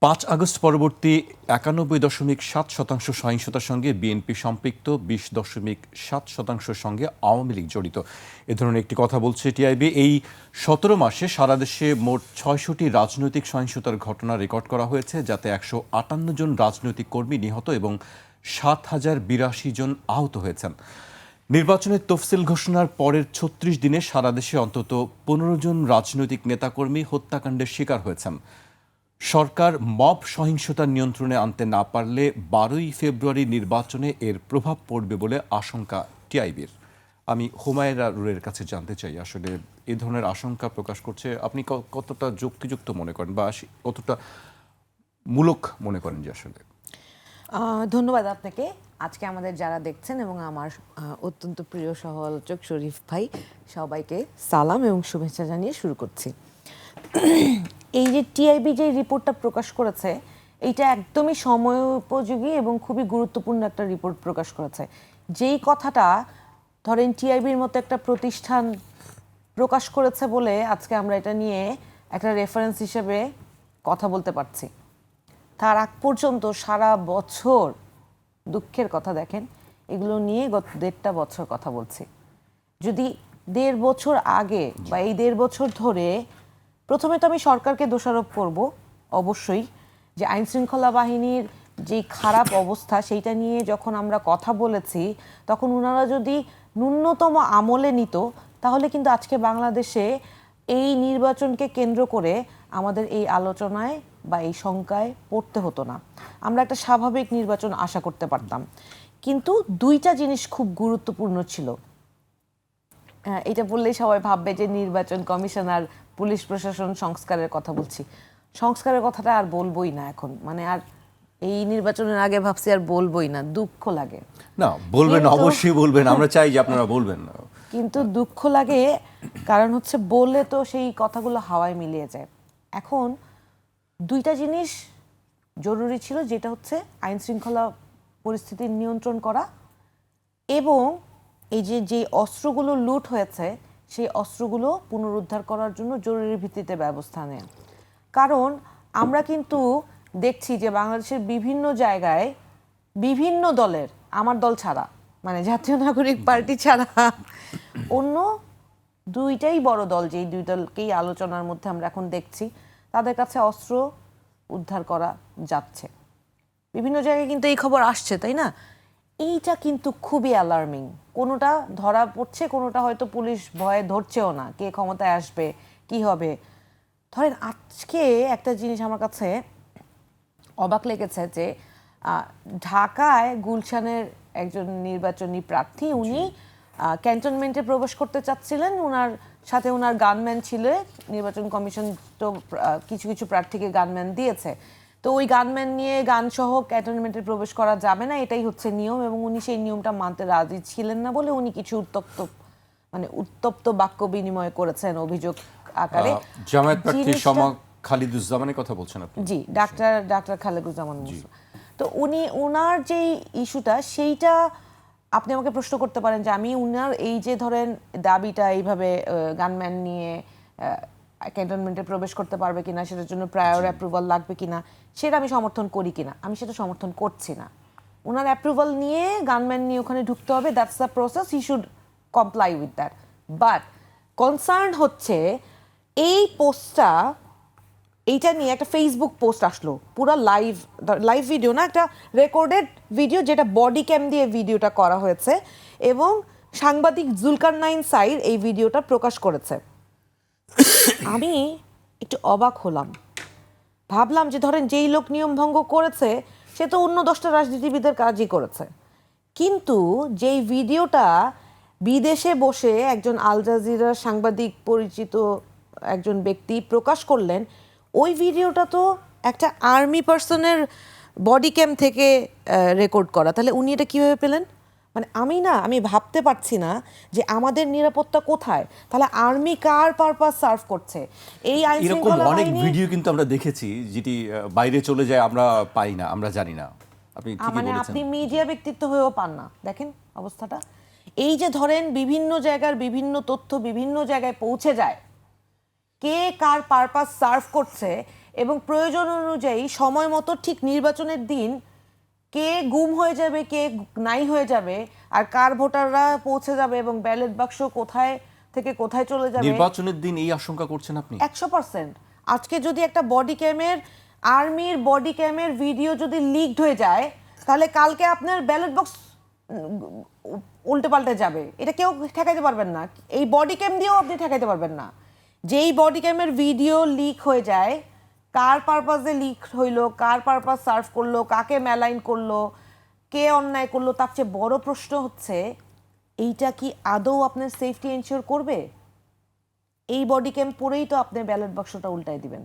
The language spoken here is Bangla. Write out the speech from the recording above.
৫ আগস্ট পরবর্তী ৯১.৭% সহিংসতার সঙ্গে বিএনপি সম্পৃক্ত, ২০.৭% সঙ্গে আওয়ামী লীগ জড়িত, এ ধরনের একটি কথা বলছে টিআইবি। এই ১৭ মাসে সারা দেশে মোট ৬০০টি রাজনৈতিক সহিংসতার ঘটনা রেকর্ড করা হয়েছে, যাতে ১৫৮ জন রাজনৈতিক কর্মী নিহত এবং ৭,০৮২ জন আহত হয়েছেন। নির্বাচনের তফসিল ঘোষণার পরের ৩৬ দিনে সারা দেশে অন্তত ১৫ জন রাজনৈতিক নেতাকর্মী হত্যাকাণ্ডের শিকার হয়েছেন। সরকার মব সহিংসতা নিয়ন্ত্রণে আনতে না পারলে ১২ই ফেব্রুয়ারি নির্বাচনে এর প্রভাব পড়বে বলে আশঙ্কা টিআইবির। আমি হুমায়রার কাছে জানতে চাই, আসলে এ ধরনের আশঙ্কা প্রকাশ করছে, আপনি কতটা যুক্তিযুক্ত মনে করেন বা কতটা মূলক মনে করেন যে আসলে? ধন্যবাদ আপনাকে। আজকে আমাদের যারা দেখছেন এবং আমার অত্যন্ত প্রিয় সহ-আলোচক শরীফ ভাই, সবাইকে সালাম এবং শুভেচ্ছা জানিয়ে শুরু করছি। এই যে টিআইবি যে রিপোর্টটা প্রকাশ করেছে, এইটা একদমই সময়োপযোগী এবং খুবই গুরুত্বপূর্ণ একটা রিপোর্ট প্রকাশ করেছে। যেই কথাটা ধরেন টিআইবির মতো একটা প্রতিষ্ঠান প্রকাশ করেছে বলে আজকে আমরা এটা নিয়ে একটা রেফারেন্স হিসেবে কথা বলতে পারছি। তার আগ পর্যন্ত সারা বছর দুঃখের কথা, দেখেন এগুলো নিয়ে গত ১.৫ বছর কথা বলছি। যদি ১.৫ বছর আগে বা এই ১.৫ বছর ধরে, প্রথমে তো আমি সরকারকে দোষারোপ করব অবশ্যই, যে আইন শৃঙ্খলা বাহিনীর যে খারাপ অবস্থা সেইটা নিয়ে যখন আমরা কথা বলেছি, তখন ওনারা যদি ন্যূনতম আমলে নিত, তাহলে কিন্তু আজকে বাংলাদেশে এই নির্বাচনকে কেন্দ্র করে আমাদের এই আলোচনায় বা এই শঙ্কায় পড়তে হতো না। আমরা একটা স্বাভাবিক নির্বাচন আশা করতে পারতাম। কিন্তু দুইটা জিনিস খুব গুরুত্বপূর্ণ ছিল। এটা বললেই সবাই ভাববে যে নির্বাচন কমিশন আর পুলিশ প্রশাসন সংস্কারের কথা বলছি। সংস্কারের কথাটা আর বলবোই না এখন, মানে আর এই নির্বাচনের আগে ভাবছি আর বলবোই না, দুঃখ লাগে। না, বলবেন, অবশ্যই বলবেন, আমরা চাই যে আপনারা বলবেন। কিন্তু দুঃখ লাগে, কারণ হচ্ছে বললে তো সেই কথাগুলো হাওয়ায় মিলিয়ে যায়। এখন দুইটা জিনিস জরুরি ছিল, যেটা হচ্ছে আইন শৃঙ্খলা পরিস্থিতির নিয়ন্ত্রণ করা এবং এই যে অস্ত্রগুলো লুট হয়েছে সেই অস্ত্রগুলো পুনরুদ্ধার করার জন্য জরুরি ভিত্তিতে ব্যবস্থা নেয়। কারণ আমরা কিন্তু দেখছি যে বাংলাদেশের বিভিন্ন জায়গায় বিভিন্ন দলের, আমার দল ছাড়া, মানে জাতীয় নাগরিক পার্টি ছাড়া অন্য দুইটাই বড় দল, যেই দুই দলকেই আলোচনার মধ্যে আমরা এখন দেখছি, তাদের কাছে অস্ত্র উদ্ধার করা যাচ্ছে। বিভিন্ন জায়গায় কিন্তু এই খবর আসছে, তাই না? এইটা কিন্তু খুবই অ্যালার্মিং। কোনোটা ধরা পড়ছে, কোনোটা হয়তো পুলিশ ভয়ে ধরছেও না, কে ক্ষমতায় আসবে, কি হবে। ধরেন আজকে একটা জিনিস আমার কাছে অবাক লেগেছে, যে ঢাকায় গুলশানের একজন নির্বাচনী প্রার্থী, উনি ক্যান্টনমেন্টে প্রবেশ করতে চাচ্ছিলেন, ওনার সাথে ওনার গানম্যান ছিল। নির্বাচন কমিশন তো কিছু কিছু প্রার্থীকে গানম্যান দিয়েছে, তো ওই গানম্যান নিয়ে গানসহ ক্যান্টনমেন্টে প্রবেশ করা যাবে না, এটাই হচ্ছে নিয়ম, এবং উনি সেই নিয়মটা মানতে রাজি ছিলেন না বলে উনি কিছু উত্তপ্ত বাক্য বিনিময় করেছেন অভিযোগ আকারে। জামায়াত প্রার্থী খালিদুজ্জামানের কথা বলছেন আপনি? জি, ডাক্তার খালেকুজ্জামান মুসা। তো উনি ওনার যে ইস্যুটা, সেইটা আপনি আমাকে প্রশ্ন করতে পারেন যে আমি উনার এই যে ধরেন দাবিটা এইভাবে গানম্যান নিয়ে ক্যান্টনমেন্টে প্রবেশ করতে পারবে কিনা, সেটার জন্য প্রায়র অ্যাপ্রুভাল লাগবে কিনা, সেটা আমি সমর্থন করি কিনা, আমি সেটা সমর্থন করছি না। ওনার অ্যাপ্রুভাল নিয়ে গানম্যান নিয়ে ওখানে ঢুকতে হবে, that's the process, he should comply with that. But concern হচ্ছে এই পোস্টটা, এইটা নিয়ে একটা ফেসবুক পোস্ট আসলো, পুরো লাইভ ভিডিও না, একটা রেকর্ডেড ভিডিও, যেটা বডি ক্যাম দিয়ে ভিডিওটা করা হয়েছে, এবং সাংবাদিক জুলকারনাইন সাইর এই ভিডিওটা প্রকাশ করেছে। আমি একটু অবাক হলাম, ভাবলাম যে ধরেন যেই লোক নিয়ম ভঙ্গ করেছে সে তো অন্য 10টা রাজনীতিবিদের কাজই করেছে, কিন্তু যেই ভিডিওটা বিদেশে বসে একজন আল জাজিরার সাংবাদিক পরিচিত একজন ব্যক্তি প্রকাশ করলেন, ওই ভিডিওটা তো একটা আর্মি পার্সনের বডি ক্যাম থেকে রেকর্ড করা। তাহলে উনি এটা কীভাবে পেলেন? মানে আমি ভাবতে পারছি না যে আমাদের নিরাপত্তা কোথায়, তাহলে আর্মি কার পারপাস সার্ভ করছে? এই আইন শৃঙ্খলা অনেক বাহিনী ভিডিও কিন্তু আমরা দেখেছি যেটি বাইরে চলে যায়, আমরা পাই না, আমরা জানি না। আপনি ঠিকই মানে বলেছেন। আপনি মিডিয়া ব্যক্তিত্ব হয়েও পান না, দেখেন অবস্থাটা। এই যে ধরেন বিভিন্ন জায়গার বিভিন্ন তথ্য বিভিন্ন জায়গায় পৌঁছে যায়, কে কার পারপাস সার্ভ করছে, এবং প্রয়োজন অনুযায়ী সময় মতো ঠিক নির্বাচনের দিন কে গুম হয়ে যাবে, কে নাই হয়ে যাবে, আর কার ভোটাররা পৌঁছে যাবে এবং ব্যালট বাক্স কোথায় থেকে কোথায় চলে যাবে, নির্বাচনের দিন এই আশঙ্কা করছেন আপনি? 100%। আজকে যদি একটা আর্মির বডি ক্যামের ভিডিও যদি লিকড হয়ে যায়, তাহলে কালকে আপনার ব্যালট বক্স উল্টে পাল্টে যাবে, এটা কেউ ঠেকাইতে পারবেন না। এই বডি ক্যাম দিয়েও আপনি ঠেকাইতে পারবেন না। যেই বডি ক্যামের ভিডিও লিক হয়ে যায়, কার পারপাসে লিক হইলো, কার পারপাস সার্ভ করলো, কাকে ম্যালাইন করলো, কে অন্যায় করলো, তার চেয়ে বড় প্রশ্ন হচ্ছে এইটা কি আদৌ আপনার সেফটি এনশিওর করবে? এই বডি ক্যাম পরেই তো আপনি ব্যালট বাক্সটা উল্টাই দিবেন।